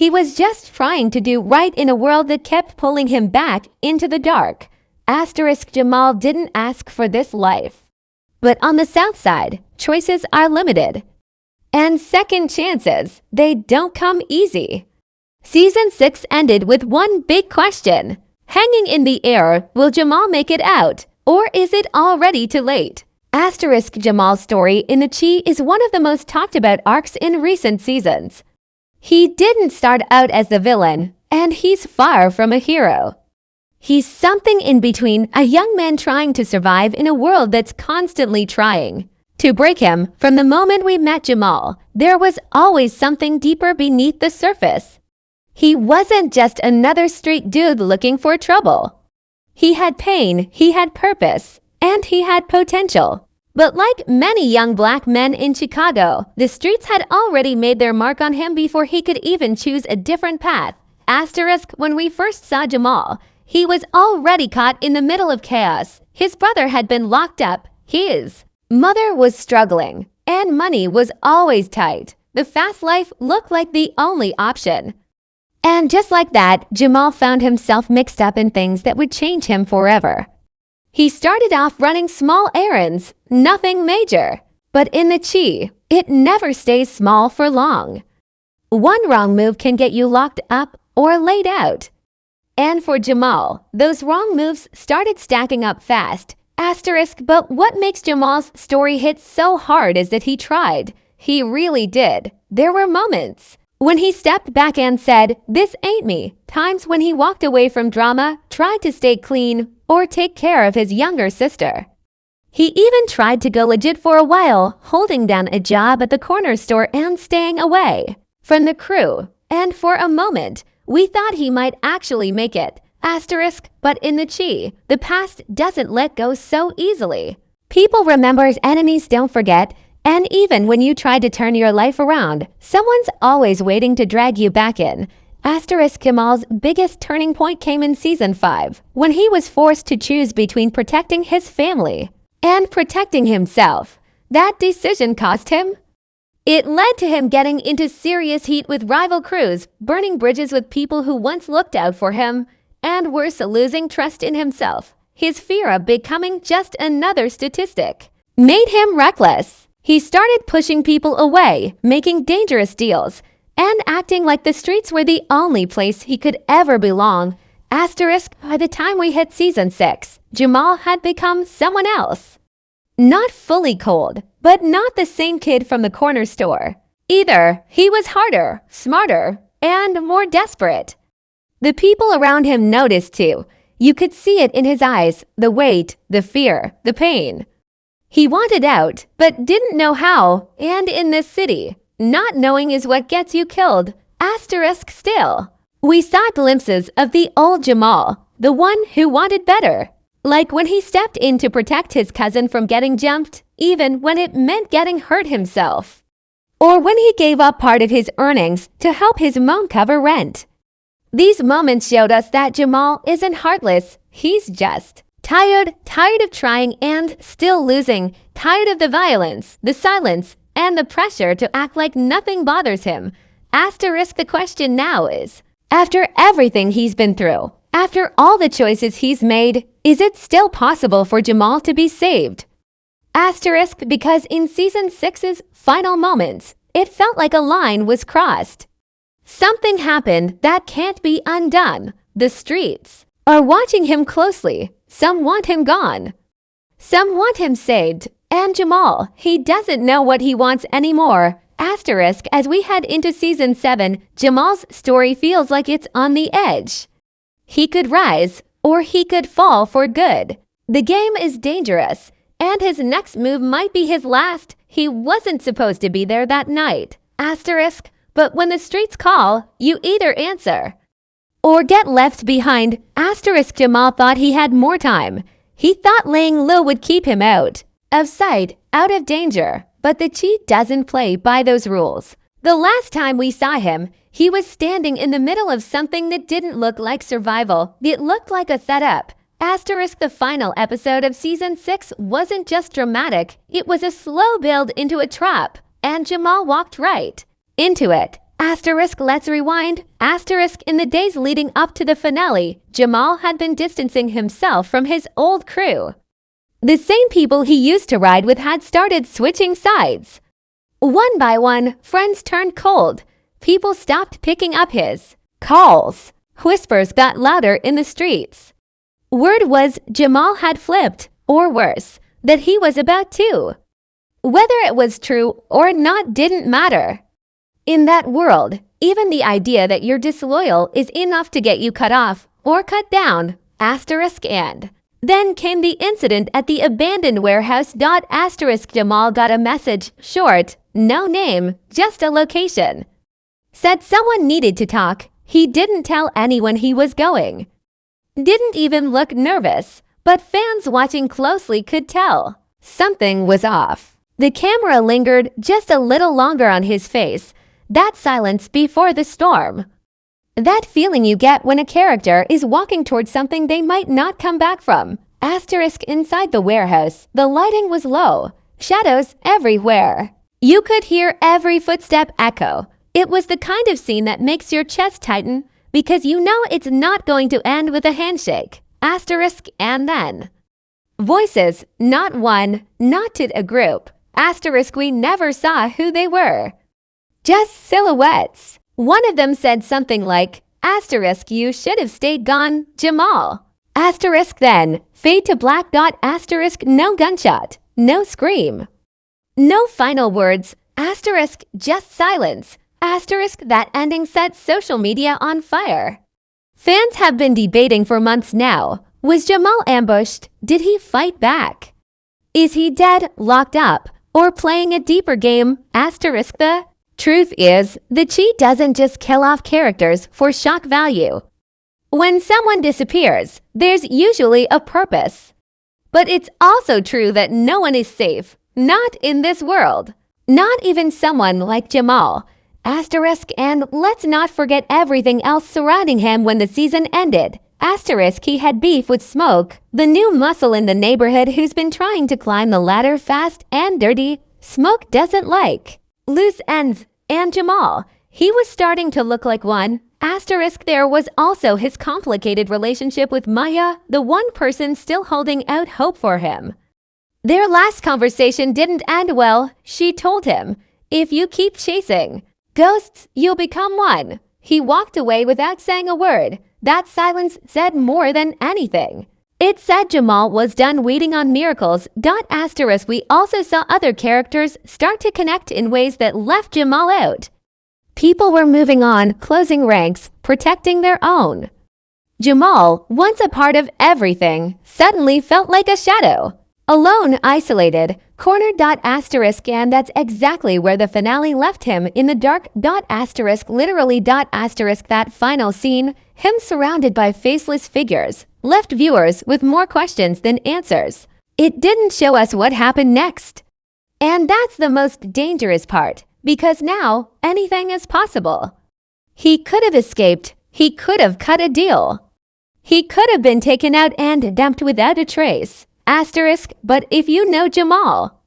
He was just trying to do right in a world that kept pulling him back into the dark. Jamal didn't ask for this life. But on the south side, choices are limited. And second chances, they don't come easy. Season 6 ended with one big question. Hanging in the air, will Jamal make it out? Or is it already too late? Jamal's story in the Chi is one of the most talked about arcs in recent seasons. He didn't start out as the villain, and he's far from a hero. He's something in between, a young man trying to survive in a world that's constantly trying to break him. From the moment we met Jamal, there was always something deeper beneath the surface. He wasn't just another street dude looking for trouble. He had pain, he had purpose, and he had potential. But like many young black men in Chicago, the streets had already made their mark on him before he could even choose a different path. When we first saw Jamal, he was already caught in the middle of chaos. His brother had been locked up, his mother was struggling, and money was always tight. The fast life looked like the only option. And just like that, Jamal found himself mixed up in things that would change him forever. He started off running small errands, nothing major. But in the Chi, it never stays small for long. One wrong move can get you locked up or laid out. And for Jamal, those wrong moves started stacking up fast. But what makes Jamal's story hit so hard is that he tried. He really did. There were moments when he stepped back and said, "This ain't me." Times when he walked away from drama, tried to stay clean, or take care of his younger sister. He even tried to go legit for a while, holding down a job at the corner store and staying away from the crew. And for a moment, we thought he might actually make it. But in the Chi, the past doesn't let go so easily. People remember, enemies don't forget. And even when you try to turn your life around, someone's always waiting to drag you back in. Jamal's biggest turning point came in Season 5, when he was forced to choose between protecting his family and protecting himself. That decision cost him. It led to him getting into serious heat with rival crews, burning bridges with people who once looked out for him, and worse, losing trust in himself. His fear of becoming just another statistic made him reckless. He started pushing people away, making dangerous deals, and acting like the streets were the only place he could ever belong. By the time we hit Season 6, Jamal had become someone else. Not fully cold, but not the same kid from the corner store. Either he was harder, smarter, and more desperate. The people around him noticed too. You could see it in his eyes, the weight, the fear, the pain. He wanted out, but didn't know how, and in this city, not knowing is what gets you killed. Still. We saw glimpses of the old Jamal, the one who wanted better. Like when he stepped in to protect his cousin from getting jumped, even when it meant getting hurt himself. Or when he gave up part of his earnings to help his mom cover rent. These moments showed us that Jamal isn't heartless, he's just tired of trying and still losing, tired of the violence, the silence, and the pressure to act like nothing bothers him. The question now is, after everything he's been through, after all the choices he's made, is it still possible for Jamal to be saved? Because in Season 6's final moments, it felt like a line was crossed. Something happened that can't be undone. The streets are watching him closely. Some want him gone. Some want him saved. And Jamal, he doesn't know what he wants anymore. As we head into Season 7, Jamal's story feels like it's on the edge. He could rise, or he could fall for good. The game is dangerous, and his next move might be his last. He wasn't supposed to be there that night. But when the streets call, you either answer or get left behind. Jamal thought he had more time. He thought laying low would keep him out of sight, out of danger. But the Chi doesn't play by those rules. The last time we saw him, he was standing in the middle of something that didn't look like survival. It looked like a setup. The final episode of Season 6 wasn't just dramatic. It was a slow build into a trap. And Jamal walked right into it. Asterisk let's rewind. Asterisk in the days leading up to the finale, Jamal had been distancing himself from his old crew. The same people he used to ride with had started switching sides. One by one, friends turned cold. People stopped picking up his calls. Whispers got louder in the streets. Word was Jamal had flipped, or worse, that he was about to. Whether it was true or not didn't matter. In that world, even the idea that you're disloyal is enough to get you cut off or cut down. Asterisk and. Then came the incident at the abandoned warehouse. Asterisk Jamal got a message, short, no name, just a location. Said someone needed to talk. He didn't tell anyone he was going. Didn't even look nervous, but fans watching closely could tell. Something was off. The camera lingered just a little longer on his face. That silence before the storm. That feeling you get when a character is walking towards something they might not come back from. Asterisk inside the warehouse, the lighting was low. Shadows everywhere. You could hear every footstep echo. It was the kind of scene that makes your chest tighten because you know it's not going to end with a handshake. Asterisk and then. Voices, not one, not a group. Asterisk we never saw who they were. Just silhouettes. One of them said something like, asterisk you should have stayed gone, Jamal. Asterisk then, fade to black. Asterisk no gunshot, no scream. No final words, asterisk just silence. Asterisk that ending set social media on fire. Fans have been debating for months now. Was Jamal ambushed? Did he fight back? Is he dead, locked up, or playing a deeper game? Asterisk the truth is, the cheat doesn't just kill off characters for shock value. When someone disappears, there's usually a purpose. But it's also true that no one is safe, not in this world. Not even someone like Jamal. Asterisk and let's not forget everything else surrounding him when the season ended. Asterisk he had beef with Smoke, the new muscle in the neighborhood who's been trying to climb the ladder fast and dirty. Smoke doesn't like loose ends, and Jamal, he was starting to look like one. Asterisk there was also his complicated relationship with Maya, the one person still holding out hope for him. Their last conversation didn't end well. She told him, if you keep chasing ghosts, you'll become one. He walked away without saying a word. That silence said more than anything. It said Jamal was done waiting on miracles. Asterisk we also saw other characters start to connect in ways that left Jamal out. People were moving on, closing ranks, protecting their own. Jamal, once a part of everything, suddenly felt like a shadow. Alone, isolated, cornered. Asterisk and that's exactly where the finale left him, in the dark. Asterisk literally. Asterisk that final scene, him surrounded by faceless figures, left viewers with more questions than answers. It didn't show us what happened next. And that's the most dangerous part, because now anything is possible. He could have escaped. He could have cut a deal. He could have been taken out and dumped without a trace. Asterisk, but if you know Jamal,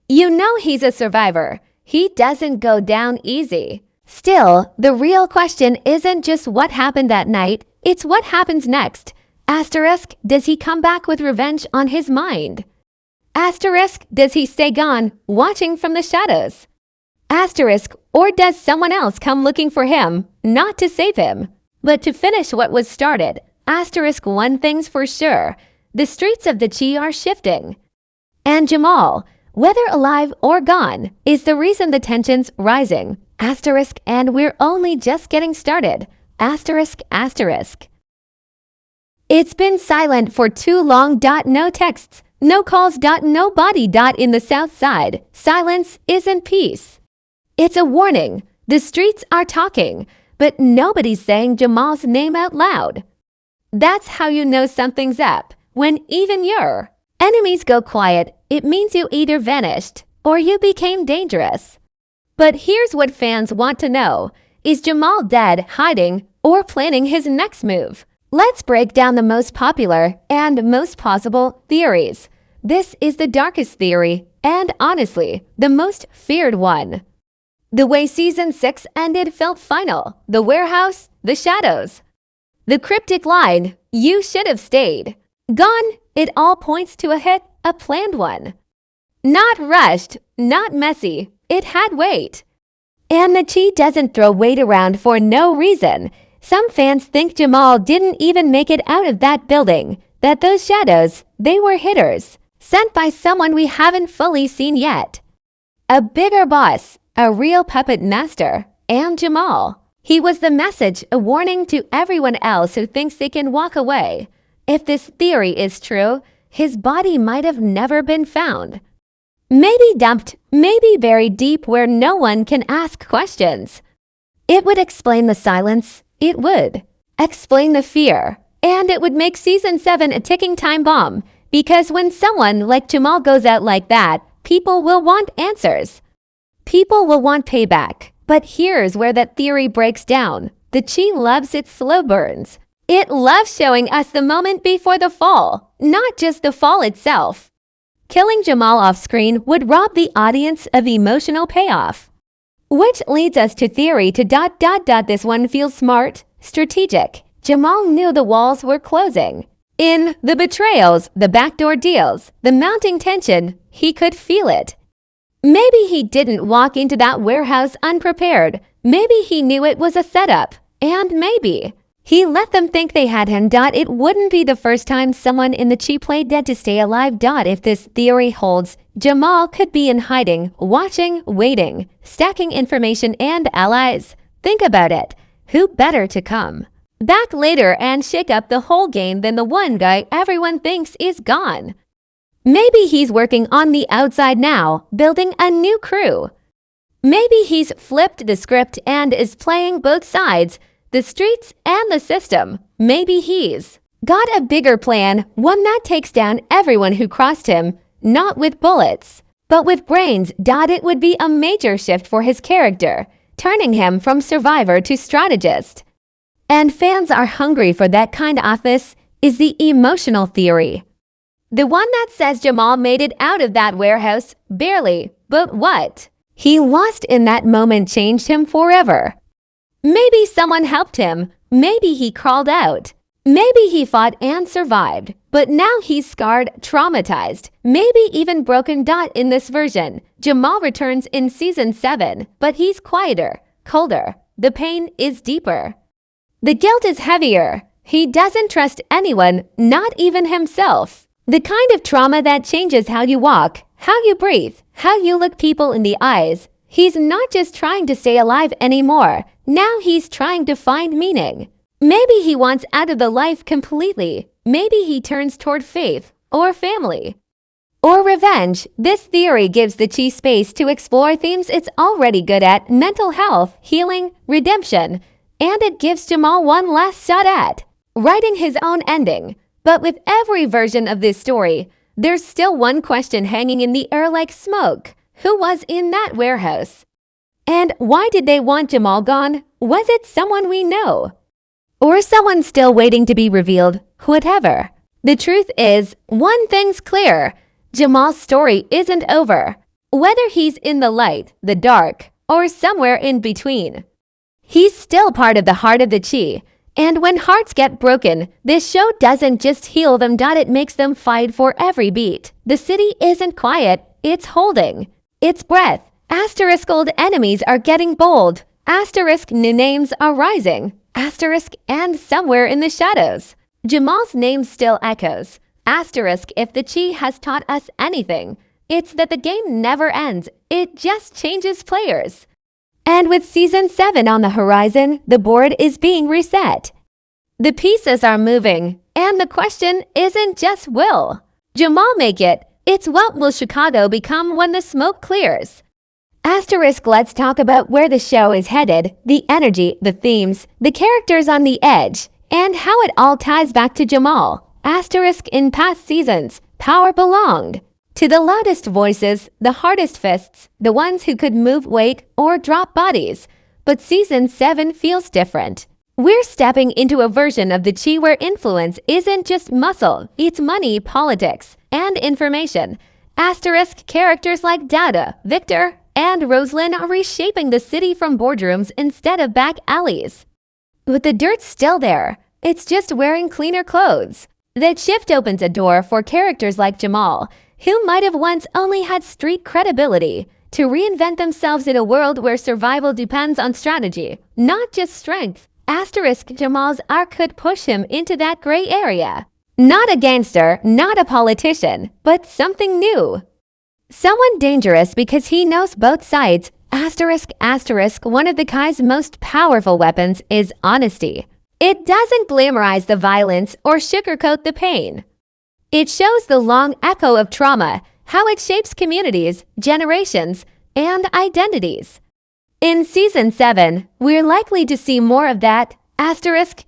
you know he's a survivor. He doesn't go down easy. Still, the real question isn't just what happened that night, it's what happens next. Asterisk, does he come back with revenge on his mind? Asterisk, does he stay gone, watching from the shadows? Asterisk, or does someone else come looking for him, not to save him, but to finish what was started? Asterisk, one thing's for sure. The streets of the Chi are shifting. And Jamal, whether alive or gone, is the reason the tension's rising. Asterisk, and we're only just getting started. Asterisk, asterisk. It's been silent for too long. No texts, no calls. Nobody. In the South Side, silence isn't peace. It's a warning. The streets are talking, but nobody's saying Jamal's name out loud. That's how you know something's up. When even your enemies go quiet, it means you either vanished or you became dangerous. But here's what fans want to know. Is Jamal dead, hiding, or planning his next move? Let's break down the most popular and most plausible theories. This is the darkest theory and, honestly, the most feared one. The way season 6 ended felt final. The warehouse, the shadows. The cryptic line, "You should have stayed." Gone, it all points to a hit, a planned one. Not rushed, not messy, it had weight. And the Chi doesn't throw weight around for no reason. Some fans think Jamal didn't even make it out of that building, that those shadows, they were hitters, sent by someone we haven't fully seen yet. A bigger boss, a real puppet master, and Jamal. He was the message, a warning to everyone else who thinks they can walk away. If this theory is true, his body might have never been found. Maybe dumped, maybe buried deep where no one can ask questions. It would explain the silence, it would. Explain the fear, and it would make season 7 a ticking time bomb, because when someone like Jamal goes out like that, people will want answers. People will want payback. But here's where that theory breaks down. The Chi loves its slow burns. It loves showing us the moment before the fall, not just the fall itself. Killing Jamal off screen would rob the audience of emotional payoff. Which leads us to theory to ... This one feels smart, strategic. Jamal knew the walls were closing. In the betrayals, the backdoor deals, the mounting tension, he could feel it. Maybe he didn't walk into that warehouse unprepared. Maybe he knew it was a setup. And maybe he let them think they had him. It wouldn't be the first time someone in the Chi played dead to stay alive. If this theory holds, Jamal could be in hiding, watching, waiting, stacking information and allies. Think about it. Who better to come back later and shake up the whole game than the one guy everyone thinks is gone? Maybe he's working on the outside now, building a new crew. Maybe he's flipped the script and is playing both sides, the streets and the system. Maybe he's got a bigger plan, one that takes down everyone who crossed him, not with bullets, but with brains. It would be a major shift for his character, turning him from survivor to strategist. And fans are hungry for that kind. This is the emotional theory. The one that says Jamal made it out of that warehouse, barely, but what he lost in that moment changed him forever. Maybe someone helped him, maybe he crawled out, maybe he fought and survived, but now he's scarred, traumatized, maybe even broken. In this version, Jamal returns in season 7, but he's quieter, colder, the pain is deeper. The guilt is heavier, he doesn't trust anyone, not even himself. The kind of trauma that changes how you walk, how you breathe, how you look people in the eyes. He's not just trying to stay alive anymore. Now he's trying to find meaning. Maybe he wants out of the life completely. Maybe he turns toward faith, or family, or revenge. This theory gives the Chi space to explore themes it's already good at: mental health, healing, redemption. And it gives Jamal one last shot at writing his own ending. But with every version of this story, there's still one question hanging in the air like smoke. Who was in that warehouse? And why did they want Jamal gone? Was it someone we know? Or someone still waiting to be revealed? Whatever. The truth is, one thing's clear. Jamal's story isn't over. Whether he's in the light, the dark, or somewhere in between, he's still part of the heart of the Chi. And when hearts get broken, this show doesn't just heal them. It makes them fight for every beat. The city isn't quiet, it's holding its breath. Asterisk old enemies are getting bold. Asterisk new names are rising. Asterisk and somewhere in the shadows, Jamal's name still echoes. Asterisk if the Chi has taught us anything, it's that the game never ends, it just changes players. And with season 7 on the horizon, the board is being reset. The pieces are moving, and the question isn't just will Jamal make it, it's what will Chicago become when the smoke clears. Asterisk, let's talk about where the show is headed, the energy, the themes, the characters on the edge, and how it all ties back to Jamal. Asterisk, in past seasons, power belonged to the loudest voices, the hardest fists, the ones who could move weight or drop bodies. But season 7 feels different. We're stepping into a version of the Chi where influence isn't just muscle, it's money, politics, and information. Asterisk, characters like Dada, Victor, and Rosalind are reshaping the city from boardrooms instead of back alleys. But the dirt's still there. It's just wearing cleaner clothes. That shift opens a door for characters like Jamal, who might have once only had street credibility, to reinvent themselves in a world where survival depends on strategy, not just strength. Jamal's arc could push him into that gray area. Not a gangster, not a politician, but something new. Someone dangerous because he knows both sides. One of the Kai's most powerful weapons is honesty. It doesn't glamorize the violence or sugarcoat the pain. It shows the long echo of trauma, how it shapes communities, generations, and identities. In Season 7, we're likely to see more of that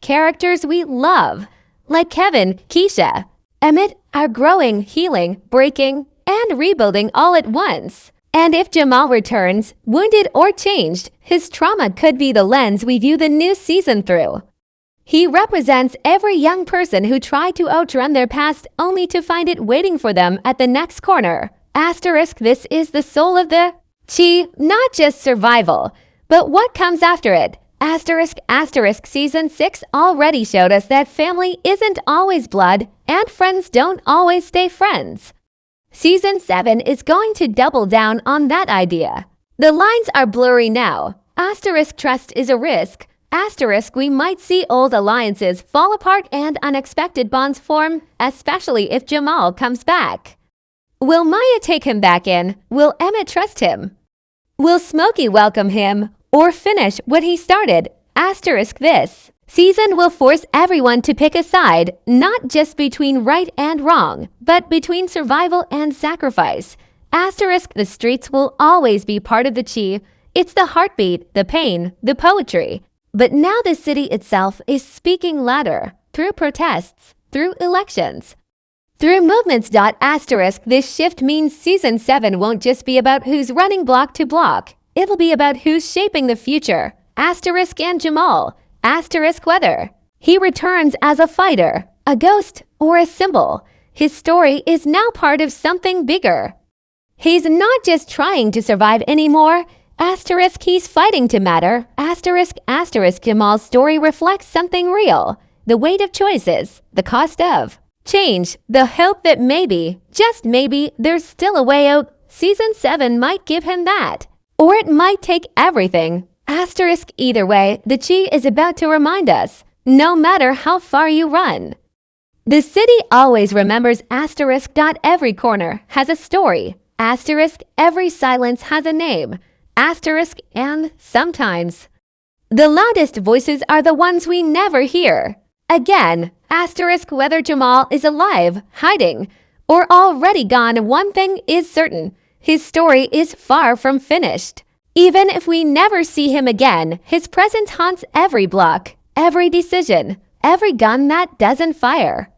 characters we love, like Kevin, Keisha, Emmett, are growing, healing, breaking, and rebuilding all at once. And if Jamal returns, wounded or changed, his trauma could be the lens we view the new season through. He represents every young person who tried to outrun their past only to find it waiting for them at the next corner. This is the soul of the Chi, not just survival, but what comes after it. Season 6 already showed us that family isn't always blood and friends don't always stay friends. Season 7 is going to double down on that idea. The lines are blurry now. Trust is a risk. We might see old alliances fall apart and unexpected bonds form, especially if Jamal comes back. Will Maya take him back in? Will Emmett trust him? Will Smokey welcome him or finish what he started? This season will force everyone to pick a side, not just between right and wrong, but between survival and sacrifice. The streets will always be part of the Chi. It's the heartbeat, the pain, the poetry. But now the city itself is speaking louder, through protests, through elections, through movements. This shift means Season 7 won't just be about who's running block to block. It'll be about who's shaping the future. And Jamal. Whether he returns as a fighter, a ghost, or a symbol, his story is now part of something bigger. He's not just trying to survive anymore. He's fighting to matter. Jamal's story reflects something real. The weight of choices, the cost of change, the hope that maybe, just maybe, there's still a way out. Season 7 might give him that. Or it might take everything. Either way, the Chi is about to remind us, no matter how far you run. The city always remembers Every corner has a story. Every silence has a name. And sometimes the loudest voices are the ones we never hear. Again, whether Jamal is alive, hiding, or already gone, one thing is certain. His story is far from finished. Even if we never see him again, his presence haunts every block, every decision, every gun that doesn't fire.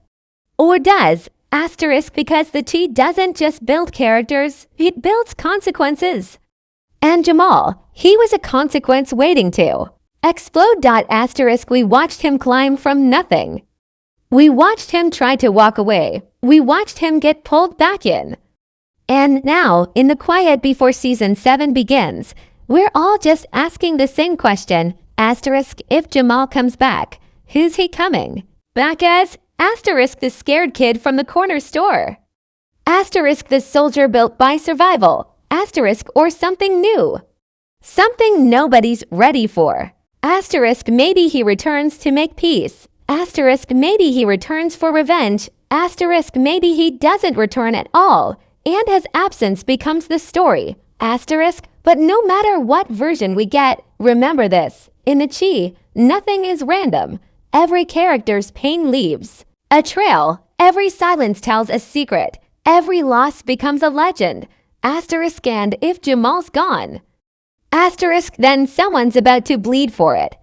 Or does. Because the Chi doesn't just build characters, it builds consequences. And Jamal, he was a consequence waiting to explode. We watched him climb from nothing. We watched him try to walk away. We watched him get pulled back in. And now, in the quiet before Season 7 begins, we're all just asking the same question. If Jamal comes back, who's he coming back as? The scared kid from the corner store. The soldier built by survival. Or something new. Something nobody's ready for. Maybe he returns to make peace. Maybe he returns for revenge. Maybe he doesn't return at all, and his absence becomes the story. But no matter what version we get, remember this. In the Chi, nothing is random. Every character's pain leaves a trail. Every silence tells a secret. Every loss becomes a legend. And if Jamal's gone, then someone's about to bleed for it.